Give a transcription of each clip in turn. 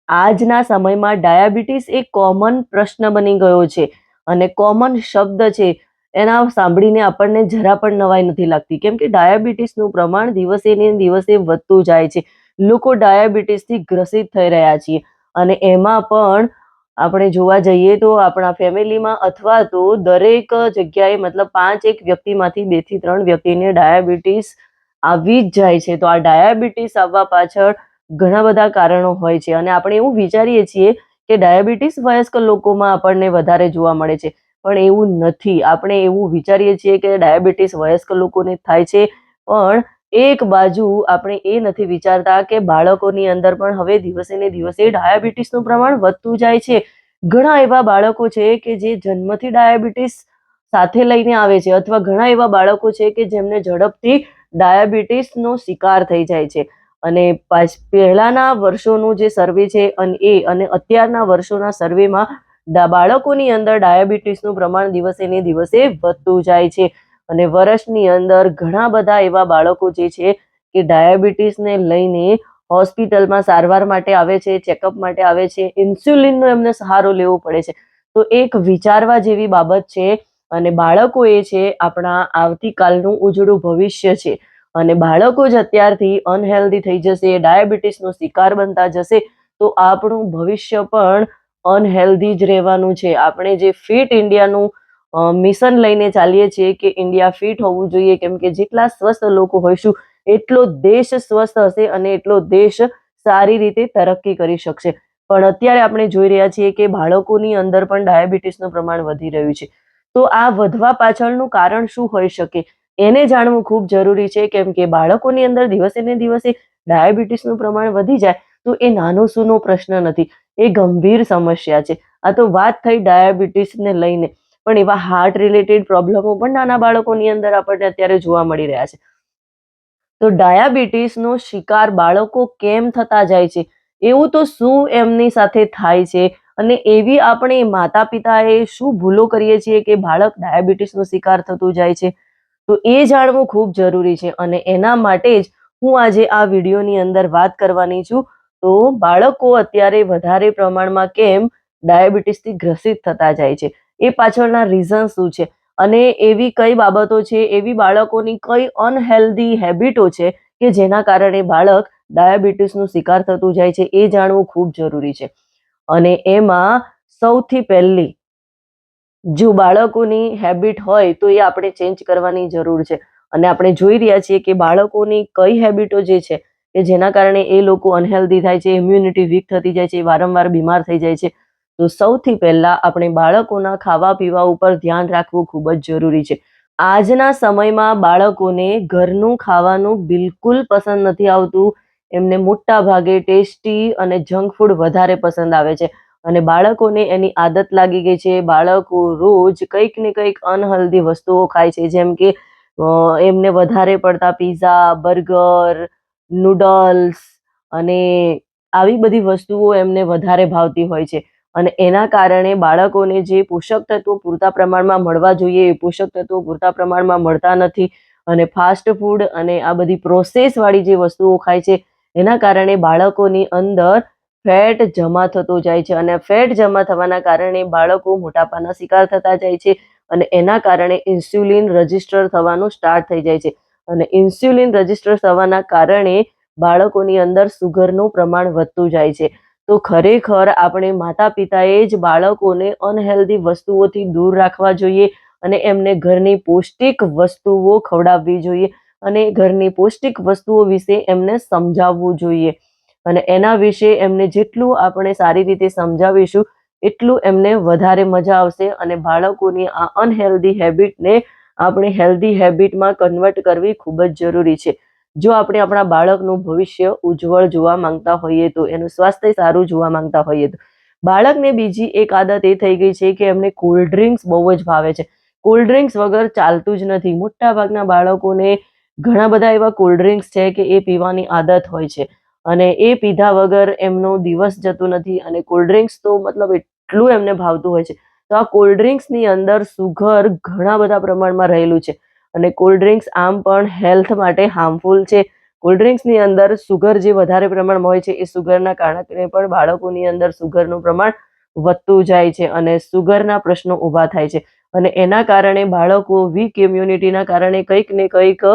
આજના સમયમાં ડાયાબિટીસ એક કોમન પ્રશ્ન બની ગયો છે અને કોમન શબ્દ છે. એના સાંભળીને આપણને જરા પણ નવાઈ નથી લાગતી, કેમ કે ડાયાબિટીસનું પ્રમાણ દિવસે ને દિવસે વધતું જાય છે. લોકો ડાયાબિટીસથી ગ્રસિત થઈ રહ્યા છીએ અને એમાં પણ આપણે જોવા જઈએ તો આપણા ફેમિલીમાં અથવા તો દરેક જગ્યાએ મતલબ 5 વ્યક્તિમાંથી 2 થી 3 વ્યક્તિને ડાયાબિટીસ આવી જ જાય છે. તો આ ડાયાબિટીસ આવવા પાછળ ઘણા બધા કારણો હોય છે અને આપણે એવું વિચારીએ છીએ કે ડાયાબિટીસ વયસ્ક લોકોમાં આપણને વધારે જોવા મળે છે, પણ એવું નથી. આપણે એવું વિચારીએ છીએ કે ડાયાબિટીસ વયસ્ક લોકોને થાય છે, પણ એક બાજુ આપણે એ નથી વિચારતા કે બાળકોની અંદર પણ હવે દિવસે ને દિવસે ડાયાબિટીસનું પ્રમાણ વધતું જાય છે. ઘણા એવા બાળકો છે કે જે જન્મથી ડાયાબિટીસ સાથે લઈને આવે છે અથવા ઘણા એવા બાળકો છે કે જેમને ઝડપથી ડાયાબિટીસનો શિકાર થઈ જાય છે. અને પહેલાના વર્ષોનું જે સર્વે છે અને અત્યારના વર્ષોના સર્વેમાં બાળકોની અંદર ડાયાબિટીસનું પ્રમાણ દિવસે ને દિવસે વધતું જાય છે અને વર્ષની અંદર ઘણા બધા એવા બાળકો જે છે કે ડાયાબિટીસને લઈને હોસ્પિટલમાં સારવાર માટે આવે છે, ચેકઅપ માટે આવે છે, ઇન્સ્યુલિનનો એમને સહારો લેવો પડે છે. તો એક વિચારવા જેવી બાબત છે અને બાળકો એ છે આપણા આવતીકાલનું ઉજળું ભવિષ્ય છે અને બાળકો જ અત્યારથી અનહેલ્ધી થઈ જશે, ડાયાબિટીસનો શિકાર બનતા જશે, તો આપણું ભવિષ્ય પણ અનહેલ્ધી જ રહેવાનું છે. આપણે જે ફિટ ઇન્ડિયાનું મિશન લઈને ચાલીએ છીએ કે ઇન્ડિયા ફિટ હોવું જોઈએ, કેમ કે જેટલા સ્વસ્થ લોકો હોઈશું એટલો દેશ સ્વસ્થ હશે અને એટલો દેશ સારી રીતે તરક્કી કરી શકશે. પણ અત્યારે આપણે જોઈ રહ્યા છીએ કે બાળકોની અંદર પણ ડાયાબિટીસનું પ્રમાણ વધી રહ્યું છે. તો આ વધવા પાછળનું કારણ શું હોઈ શકે એને જાણવું ખૂબ જરૂરી છે, કેમ કે બાળકોની અંદર દિવસે ને દિવસે ડાયાબિટીસનું પ્રમાણ વધી જાય તો એ નાનો સૂનો પ્રશ્ન નથી, એ ગંભીર સમસ્યા છે. આ તો વાત થઈ ડાયાબિટીસને લઈને, પણ એવા હાર્ટ રિલેટેડ પ્રોબ્લેમો પણ નાના બાળકોની અંદર આપણને અત્યારે જોવા મળી રહ્યા છે. તો ડાયાબિટીસનો શિકાર બાળકો કેમ થતા જાય છે, એવું તો શું એમની સાથે થાય છે અને એવી આપણે માતા પિતાએ શું ભૂલો કરીએ છીએ કે બાળક ડાયાબિટીસનો શિકાર થતું જાય છે, તો એ જાણવું ખૂબ જરૂરી છે. અને એના માટે જ હું આજે આ વિડીયોની અંદર વાત કરવાની છું. તો બાળકો અત્યારે વધારે પ્રમાણમાં કેમ ડાયાબિટીસથી ગ્રસિત થતા જાય છે, એ પાછળના રીઝન શું છે અને એવી કઈ બાબતો છે, એવી બાળકોની કઈ અનહેલ્ધી હેબિટો છે કે જેના કારણે બાળક ડાયાબિટીસનું શિકાર થતું જાય છે, એ જાણવું ખૂબ જરૂરી છે. અને એમાં સૌથી પહેલી જો બાળકોની હેબિટ હોય તો એ આપણે ચેન્જ કરવાની જરૂર છે. અને આપણે જોઈ રહ્યા છીએ કે બાળકોની કઈ હેબિટો જે છે કે જેના કારણે એ લોકો અનહેલ્ધી થાય છે, ઇમ્યુનિટી વીક થતી જાય છે, વારંવાર બીમાર થઈ જાય છે. તો સૌથી પહેલા આપણે બાળકોના ખાવા પીવા ઉપર ધ્યાન રાખવું ખૂબ જ જરૂરી છે. આજના સમયમાં બાળકોને ઘરનું ખાવાનું બિલકુલ પસંદ નથી આવતું. એમને મોટા ભાગે ટેસ્ટી અને જંક ફૂડ વધારે પસંદ આવે છે અને બાળકોને એની આદત લાગી ગઈ છે. બાળકો રોજ કંઈક ને કંઈક અનહેલ્ધી વસ્તુઓ ખાય છે, જેમ કે એમને વધારે પડતા પીઝા, બર્ગર, નૂડલ્સ અને આવી બધી વસ્તુઓ એમને વધારે ભાવતી હોય છે અને એના કારણે બાળકોને જે પોષક તત્વો પૂરતા પ્રમાણમાં મળવા જોઈએ એ પોષક તત્વો પૂરતા પ્રમાણમાં મળતા નથી અને ફાસ્ટ ફૂડ અને આ બધી પ્રોસેસ વાળી જે વસ્તુઓ ખાય છે એના કારણે બાળકોની અંદર ફેટ જમા થતો જાય છે અને ફેટ જમા થવાના કારણે બાળકો મોટાપાના શિકાર થતા જાય છે અને એના કારણે ઇન્સ્યુલિન રજિસ્ટર થવાનું સ્ટાર્ટ થઈ જાય છે અને ઇન્સ્યુલિન રજિસ્ટર થવાના કારણે બાળકોની અંદર સુગરનું પ્રમાણ વધતું જાય છે. તો ખરેખર આપણે માતા પિતાએ જ બાળકોને અનહેલ્ધી વસ્તુઓથી દૂર રાખવા જોઈએ અને એમને ઘરની પૌષ્ટિક વસ્તુઓ ખવડાવવી જોઈએ અને ઘરની પૌષ્ટિક વસ્તુઓ વિશે એમને સમજાવવું જોઈએ અને એના વિશે એમને જેટલું આપણે સારી રીતે સમજાવીશું એટલું એમને વધારે મજા આવશે અને બાળકોની આ અનહેલ્ધી હેબિટને આપણે હેલ્ધી હેબિટમાં કન્વર્ટ કરવી ખૂબ જ જરૂરી છે. જો આપણે આપણા બાળકનું ભવિષ્ય ઉજ્જવળ જોવા માંગતા હોઈએ તો, એનું સ્વાસ્થ્ય સારું જોવા માંગતા હોઈએ તો. બાળકને બીજી એક આદત એ થઈ ગઈ છે કે એમને કોલ્ડ ડ્રિંક્સ બહુ જ ભાવે છે. કોલ્ડ ડ્રિંક્સ વગર ચાલતું જ નથી. મોટા ભાગના બાળકોને ઘણા બધા એવા કોલ્ડ ડ્રિંક્સ છે કે એ પીવાની આદત હોય છે અને એ પીધા વગર એમનો દિવસ જતો નથી અને કોલ્ડ ડ્રિંક્સ તો મતલબ એટલું એમને ભાવતું હોય છે. તો આ કોલ્ડ ડ્રિંક્સની અંદર સુગર ઘણા બધા પ્રમાણમાં રહેલું છે અને કોલ્ડ ડ્રિંક્સ આમ પણ હેલ્થ માટે હાર્મફુલ છે કોલ્ડ ડ્રિંક્સની અંદર સુગર જે વધારે પ્રમાણમાં હોય છે એ સુગરના કારણે પણ બાળકોની અંદર સુગરનું પ્રમાણ વધતું જાય છે અને સુગરના પ્રશ્નો ઊભા થાય છે અને એના કારણે બાળકો વીક ઇમ્યુનિટીના કારણે કંઈક ને કંઈક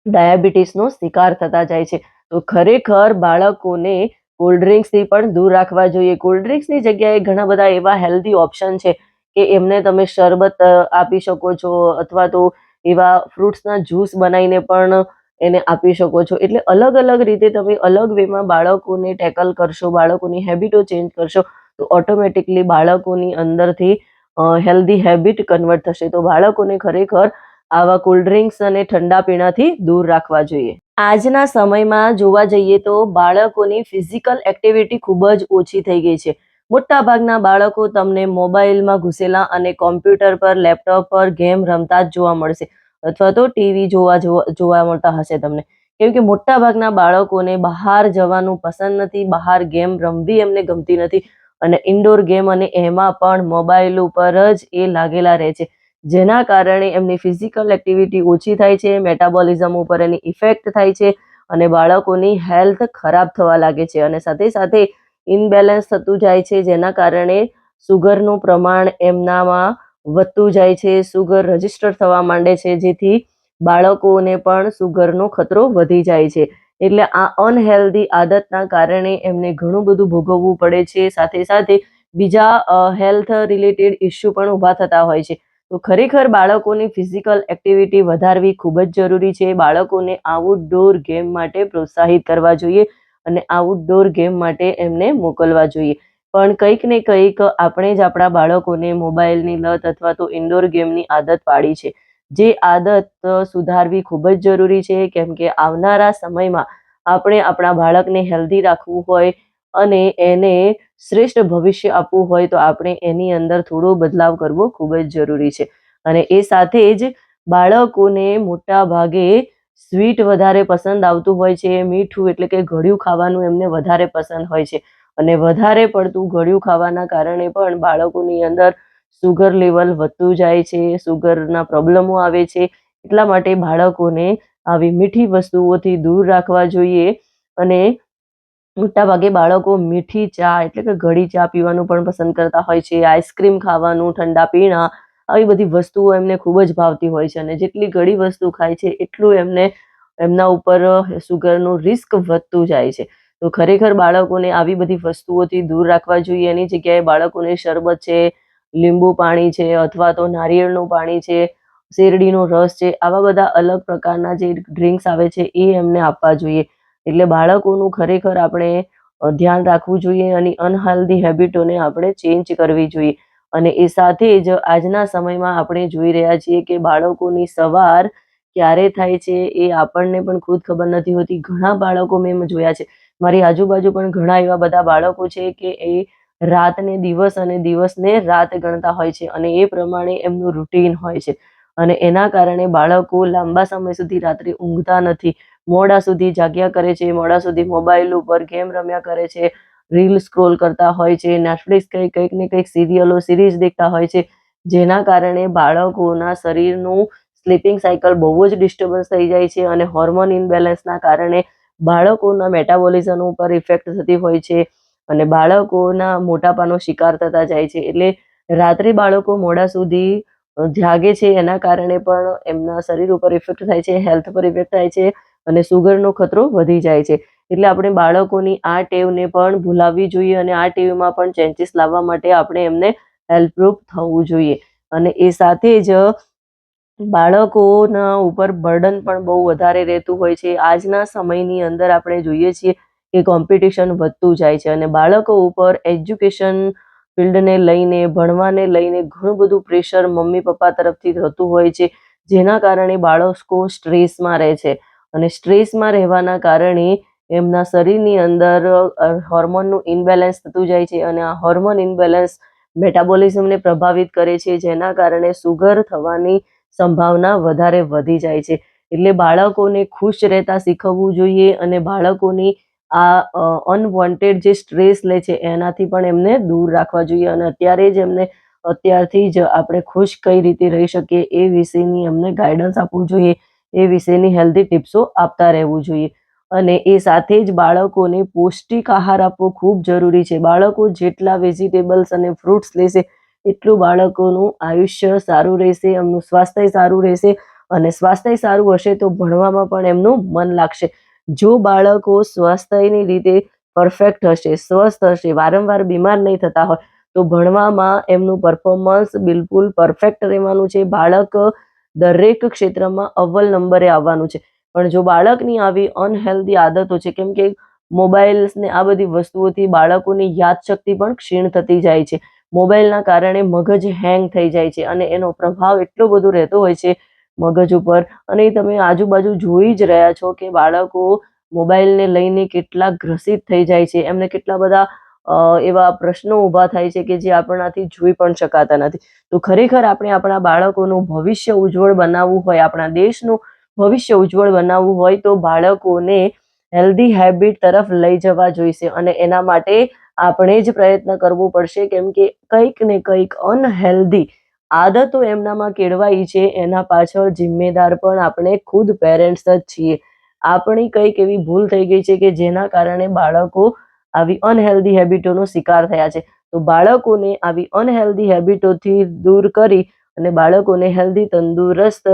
ડાયાબિટીસનો શિકાર થતા જાય છે. તો ખરેખર બાળકોને કોલ્ડ ડ્રિંક્સથી પણ દૂર રાખવા જોઈએ. કોલ્ડ ડ્રિંક્સની જગ્યાએ ઘણા બધા એવા હેલ્ધી ઓપ્શન છે કે એમને તમે શરબત આપી શકો છો અથવા તો એવા ફ્રૂટ્સના જ્યુસ બનાવીને પણ એને આપી શકો છો. એટલે અલગ અલગ રીતે તમે અલગ વેમાં બાળકોને ટેકલ કરશો, બાળકોની હેબિટો ચેન્જ કરશો તો ઓટોમેટિકલી બાળકોની અંદરથી હેલ્ધી હેબિટ કન્વર્ટ થશે. તો બાળકોને ખરેખર આવા કોલ્ડ ડ્રિંક્સ અને ઠંડા પીણાથી દૂર રાખવા જોઈએ. આજના સમયમાં જોવા જઈએ તો બાળકોની ફિઝિકલ એક્ટિવિટી ખૂબ જ ઓછી થઈ ગઈ છે. મોટા ભાગના બાળકો તમને મોબાઈલમાં ઘૂસેલા અને કોમ્પ્યુટર પર, લેપટોપ પર ગેમ રમતા જ જોવા મળશે અથવા તો ટીવી જોવા મળતા હશે તમને. કેમ કે મોટા ભાગના બાળકોને બહાર જવાનું પસંદ નથી, બહાર ગેમ રમવી એમને ગમતી નથી અને ઇન્ડોર ગેમ અને એમાં પણ મોબાઈલ ઉપર જ એ લાગેલા રહે છે. જેના કારણે એમની ફિઝિકલ એક્ટિવિટી ઓછી થાય છે, મેટાબોલિઝમ ઉપર એની ઇફેક્ટ થાય છે અને બાળકોની હેલ્થ ખરાબ થવા લાગે છે અને સાથે સાથે ઇનબેલેન્સ થતું જાય છે, જેના કારણે સુગરનું પ્રમાણ એમનામાં વધતું જાય છે, સુગર રજિસ્ટર થવા માંડે છે, જેથી બાળકોને પણ સુગરનો ખતરો વધી જાય છે. એટલે આ અનહેલ્ધી આદતના કારણે એમને ઘણું બધું ભોગવવું પડે છે, સાથે સાથે બીજા હેલ્થ રિલેટેડ ઇસ્યુ પણ ઊભા થતા હોય છે. તો ખરેખર બાળકોની ફિઝિકલ એક્ટિવિટી વધારવી ખૂબ જ જરૂરી છે. બાળકોને આઉટડોર ગેમ માટે પ્રોત્સાહિત કરવા જોઈએ અને આઉટડોર ગેમ માટે એમને મોકલવા જોઈએ. પણ કંઈક ને કંઈક આપણે જ આપણા બાળકોને મોબાઈલની લત અથવા તો ઇન્ડોર ગેમની આદત પાડી છે. જે આદત સુધારવી ખૂબ જ જરૂરી છે, કેમ કે આવનારા સમયમાં આપણે આપણા બાળકને હેલ્ધી રાખવું હોય અને એને શ્રેષ્ઠ ભવિષ્ય આપવું હોય તો આપણે એની અંદર થોડો બદલાવ કરવો ખૂબ જ જરૂરી છે. અને એ સાથે જ બાળકોને મોટા ભાગે સ્વીટ વધારે પસંદ આવતું હોય છે, મીઠું એટલે કે ગળ્યું ખાવાનું એમને વધારે પસંદ હોય છે અને વધારે પડતું ગળ્યું ખાવાના કારણે પણ બાળકોની અંદર સુગર લેવલ વધતું જાય છે, સુગરના પ્રોબ્લેમો આવે છે. એટલા માટે બાળકોને આવી મીઠી વસ્તુઓથી દૂર રાખવા જોઈએ અને મોટા ભાગે બાળકો મીઠી ચા એટલે કે ઘડી ચા પીવાનું પણ પસંદ કરતા હોય છે, આઈસ્ક્રીમ ખાવાનું, ઠંડા પીણા, આવી બધી વસ્તુઓ એમને ખૂબ જ ભાવતી હોય છે અને જેટલી ઘડી વસ્તુ ખાય છે એટલું એમના ઉપર સુગરનું રિસ્ક વધતું જાય છે. તો ખરેખર બાળકોને આવી બધી વસ્તુઓથી દૂર રાખવા જોઈએ. એની જગ્યાએ બાળકોને શરબત છે, લીંબુ પાણી છે અથવા તો નારિયેળનું પાણી છે, શેરડીનો રસ છે, આવા બધા અલગ પ્રકારના જે ડ્રિંક્સ આવે છે એ એમને આપવા જોઈએ. એટલે બાળકોનું ખરેખર આપણે ધ્યાન રાખવું જોઈએ અને અનહેલ્ધી હેબિટોને આપણે ચેન્જ કરવી જોઈએ. અને એ સાથે જ આજના સમયમાં આપણે જોઈ રહ્યા છીએ કે બાળકોની સવાર ક્યારે થાય છે એ આપણને પણ ખુદ ખબર નથી હોતી. ઘણા બાળકો મેં જોયા છે, મારી આજુબાજુ પણ ઘણા એવા બધા બાળકો છે કે એ રાતને દિવસ અને દિવસને રાત ગણતા હોય છે અને એ પ્રમાણે એમનું રૂટીન હોય છે અને એના કારણે બાળકો લાંબા સમય સુધી રાત્રે ઊંઘતા નથી, મોડા સુધી જાગ્યા કરે છે, મોડા સુધી મોબાઈલ ઉપર ગેમ રમ્યા કરે છે, રીલ સ્ક્રોલ કરતા હોય છે, નેટફ્લિક્સ કંઈક ને કંઈક સિરીઝ દેખતા હોય છે, જેના કારણે બાળકોના શરીરનું સ્લીપિંગ સાયકલ બહુ જ ડિસ્ટર્બન્સ થઈ જાય છે અને હોર્મોન ઇમ્બેલેન્સના કારણે બાળકોના મેટાબોલિઝમ ઉપર ઇફેક્ટ થતી હોય છે અને બાળકોના મોટાપાનો શિકાર થતા જાય છે. એટલે રાત્રે બાળકો મોડા સુધી જાગે છે, એના કારણે પણ એમના શરીર ઉપર ઇફેક્ટ થાય છે, હેલ્થ પર ઇફેક્ટ થાય છે અને સુગરનો ખતરો વધી જાય છે. એટલે આપણે બાળકોની આ ટેવને પણ ભૂલાવવી જોઈએ અને આ ટેવમાં પણ ચેન્જીસ લાવવા માટે આપણે એમને હેલ્પરૂપ થવું જોઈએ. અને એ સાથે જ બાળકોના ઉપર બર્ડન પણ બહુ વધારે રહેતું હોય છે. આજના સમયની અંદર આપણે જોઈએ છીએ કે કોમ્પિટિશન વધતું જાય છે અને બાળકો ઉપર એજ્યુકેશન ફિલ્ડને લઈને, ભણવાને લઈને ઘણું બધું પ્રેશર મમ્મી પપ્પા તરફથી થતું હોય છે, જેના કારણે બાળકો સ્ટ્રેસમાં રહે છે અને સ્ટ્રેસમાં રહેવાના કારણે એમના શરીરની અંદર હોર્મોનનું ઇમ્બેલેન્સ થતું જાય છે અને આ હોર્મોન ઇમ્બેલેન્સ મેટાબોલિઝમને પ્રભાવિત કરે છે, જેના કારણે સુગર થવાની સંભાવના વધારે વધી જાય છે. એટલે બાળકોને ખુશ રહેતા શીખવવું જોઈએ અને બાળકોની આ અનવોન્ટેડ જે સ્ટ્રેસ લે છે એનાથી પણ એમને દૂર રાખવા જોઈએ અને અત્યારથી જ આપણે ખુશ કઈ રીતે રહી શકીએ એ વિશેની એમને ગાઈડન્સ આપવું જોઈએ. એ વિશેની હેલ્ધી ટિપ્સો આપતા રહેવું જોઈએ. અને એ સાથે જ બાળકોને પૌષ્ટિક આહાર આપવો ખૂબ જરૂરી છે. બાળકો જેટલા વેજીટેબલ્સ અને ફ્રૂટ્સ લેશે એટલું બાળકોનું આયુષ્ય સારું રહેશે, એમનું સ્વાસ્થ્ય સારું રહેશે, અને સ્વાસ્થ્ય સારું હશે તો ભણવામાં પણ એમનું મન લાગશે. જો બાળકો સ્વાસ્થ્યની રીતે પરફેક્ટ હશે, સ્વસ્થ હશે, વારંવાર બીમાર નહીં થતા હોય તો ભણવામાં એમનું પરફોર્મન્સ બિલકુલ પરફેક્ટ રહેવાનું છે. બાળક દરેક ક્ષેત્રમાં અવ્વલ નંબરે આવવાનું છે. પણ જો બાળકની આવી અનહેલ્ધી આદતો છે, કેમ કે મોબાઈલ્સ ને આ બધી વસ્તુઓથી બાળકોની યાદશક્તિ પણ ક્ષીણ થતી જાય છે. મોબાઈલના કારણે મગજ હેંગ થઈ જાય છે અને એનો પ્રભાવ એટલો બધો રહેતો હોય છે મગજ ઉપર. અને તમે આજુબાજુ જોઈ જ રહ્યા છો કે બાળકો મોબાઈલને લઈને કેટલા ગ્રસિત થઈ જાય છે. એમને કેટલા બધા એવા પ્રશ્નો ઊભા થાય છે કે જે આપણાથી જોઈ પણ શકાતા નથી. તો ખરેખર આપણે આપણા બાળકોનું ભવિષ્ય ઉજ્જવળ બનાવવું હોય, આપણા દેશનું ભવિષ્ય ઉજ્જવળ બનાવવું હોય તો બાળકોને હેલ્ધી હેબિટ તરફ લઈ જવા જોઈશે. અને એના માટે આપણે જ પ્રયત્ન કરવો પડશે, કેમ કે કંઈક ને કંઈક અનહેલ્ધી આદતો એમનામાં કેળવાઈ છે, એના પાછળ જિમ્મેદાર પણ આપણે ખુદ પેરેન્ટ્સ જ છીએ. આપણી કંઈક એવી ભૂલ થઈ ગઈ છે કે જેના કારણે બાળકો આવી અનહેલ્ધી હેબિટોનો શિકાર થયા છે. તો બાળકોને આવી અનહેલ્ધી હેબિટોથી દૂર કરી અને બાળકોને હેલ્ધી તંદુરસ્ત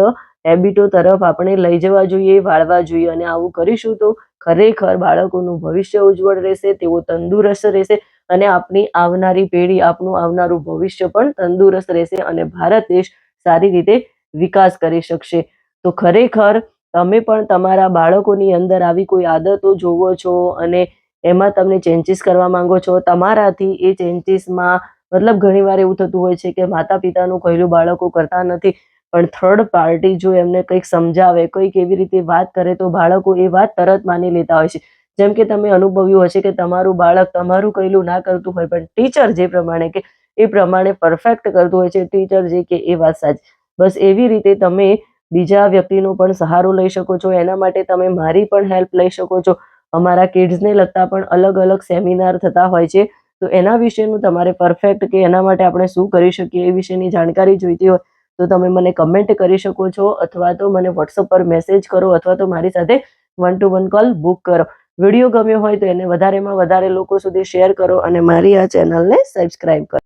હેબિટો તરફ આપણે લઈ જવા જોઈએ, વાળવા જોઈએ. અને આવું કરીશું તો ખરેખર બાળકોનું ભવિષ્ય ઉજ્જવળ રહેશે, તેઓ તંદુરસ્ત રહેશે, અને આપણી આવનારી પેઢી, આપણું આવનારું ભવિષ્ય પણ તંદુરસ્ત રહેશે અને ભારત દેશ સારી રીતે વિકાસ કરી શકશે. તો ખરેખર તમે પણ તમારા બાળકોની અંદર આવી કોઈ આદતો જોવો છો અને એમાં તમે ચેન્જીસ કરવા માંગો છો, તમારાથી એ ચેન્જીસમાં મતલબ ઘણીવાર એવું થતું હોય છે કે માતા પિતાનું કહેલું બાળકો કરતા નથી, પણ થર્ડ પાર્ટી જો એમને કંઈક સમજાવે, કંઈક એવી રીતે વાત કરે તો બાળકો એ વાત તરત માની લેતા હોય છે. જેમ કે તમે અનુભવ્યું હશે કે તમારું બાળક તમારું કહેલું ના કરતું હોય, પણ ટીચર જે પ્રમાણે કે એ પ્રમાણે પરફેક્ટ કરતું હોય છે. ટીચર જે કે એ વાત સાચી. બસ એવી રીતે તમે બીજા વ્યક્તિનો પણ સહારો લઈ શકો છો. એના માટે તમે મારી પણ હેલ્પ લઈ શકો છો. અમારા કિડ્સને લગતા પણ અલગ અલગ સેમિનાર થતા હોય છે. તો એના વિશેનું તમારે પરફેક્ટ કે એના માટે આપણે શું કરી શકીએ એ વિશેની જાણકારી જોઈતી હોય તો તમે મને કમેન્ટ કરી શકો છો, અથવા તો મને વોટ્સઅપ પર મેસેજ કરો, અથવા તો મારી સાથે 1-to-1 કોલ બુક કરો. વિડીયો ગમ્યો હોય તો એને વધારેમાં વધારે લોકો સુધી શેર કરો અને મારી આ ચેનલને સબસ્ક્રાઇબ કરો.